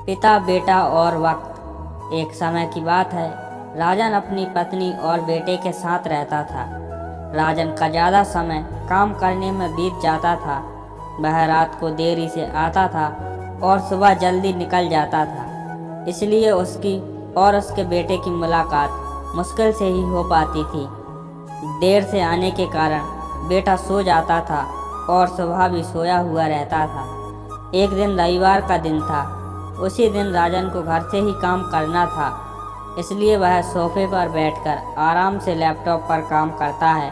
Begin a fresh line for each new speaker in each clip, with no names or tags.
पिता, बेटा और वक्त। एक समय की बात है, राजन अपनी पत्नी और बेटे के साथ रहता था। राजन का ज़्यादा समय काम करने में बीत जाता था। वह रात को देरी से आता था और सुबह जल्दी निकल जाता था। इसलिए उसकी और उसके बेटे की मुलाकात मुश्किल से ही हो पाती थी। देर से आने के कारण बेटा सो जाता था और सुबह भी सोया हुआ रहता था। एक दिन रविवार का दिन था। उसी दिन राजन को घर से ही काम करना था, इसलिए वह सोफे पर बैठकर आराम से लैपटॉप पर काम करता है।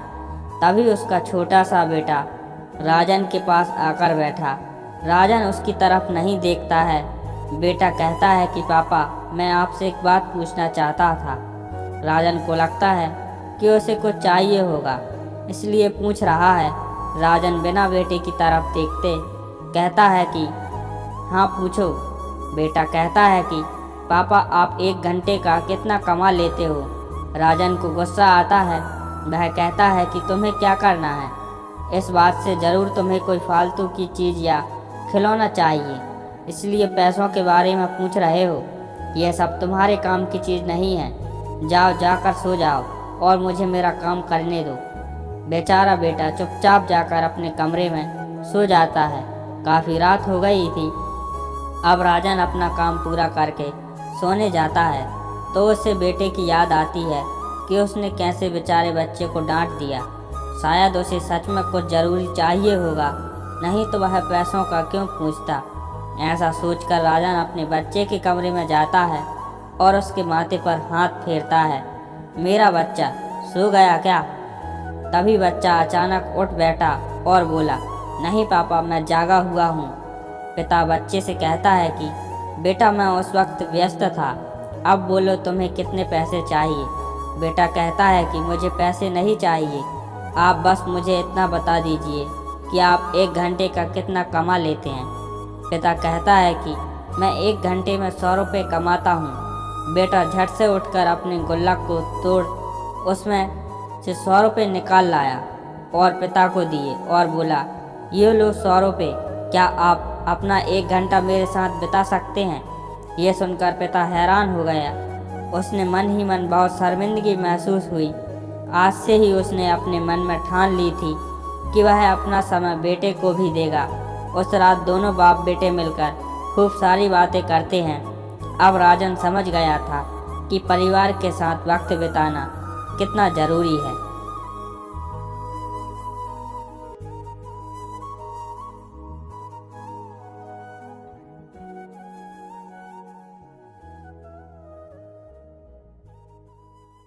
तभी उसका छोटा सा बेटा राजन के पास आकर बैठा। राजन उसकी तरफ नहीं देखता है। बेटा कहता है कि पापा, मैं आपसे एक बात पूछना चाहता था। राजन को लगता है कि उसे कुछ चाहिए होगा, इसलिए पूछ रहा है। राजन बिना बेटे की तरफ देखते कहता है कि हाँ पूछो। बेटा कहता है कि पापा, आप 1 घंटे का कितना कमा लेते हो। राजन को गुस्सा आता है। वह कहता है कि तुम्हें क्या करना है, इस बात से ज़रूर तुम्हें कोई फालतू की चीज़ या खिलौना चाहिए, इसलिए पैसों के बारे में पूछ रहे हो। यह सब तुम्हारे काम की चीज़ नहीं है। जाओ, जाकर सो जाओ और मुझे मेरा काम करने दो। बेचारा बेटा चुपचाप जाकर अपने कमरे में सो जाता है। काफ़ी रात हो गई थी। अब राजन अपना काम पूरा करके सोने जाता है तो उसे बेटे की याद आती है कि उसने कैसे बेचारे बच्चे को डांट दिया। शायद उसे सच में कुछ ज़रूरी चाहिए होगा, नहीं तो वह पैसों का क्यों पूछता। ऐसा सोचकर राजन अपने बच्चे के कमरे में जाता है और उसके माथे पर हाथ फेरता है। मेरा बच्चा सो गया क्या? तभी बच्चा अचानक उठ बैठा और बोला, नहीं पापा, मैं जागा हुआ हूँ। पिता बच्चे से कहता है कि बेटा, मैं उस वक्त व्यस्त था, अब बोलो तुम्हें कितने पैसे चाहिए। बेटा कहता है कि मुझे पैसे नहीं चाहिए, आप बस मुझे इतना बता दीजिए कि आप 1 घंटे का कितना कमा लेते हैं। पिता कहता है कि मैं 1 घंटे में 100 रुपये कमाता हूँ। बेटा झट से उठकर अपने गुल्लक को तोड़ उसमें से 100 रुपये निकाल लाया और पिता को दिए और बोला, ये लो 100 रुपये, क्या आप अपना 1 घंटा मेरे साथ बिता सकते हैं। यह सुनकर पिता हैरान हो गया। उसने मन ही मन बहुत शर्मिंदगी महसूस हुई। आज से ही उसने अपने मन में ठान ली थी कि वह अपना समय बेटे को भी देगा। उस रात दोनों बाप बेटे मिलकर खूब सारी बातें करते हैं। अब राजन समझ गया था कि परिवार के साथ वक्त बिताना कितना ज़रूरी है।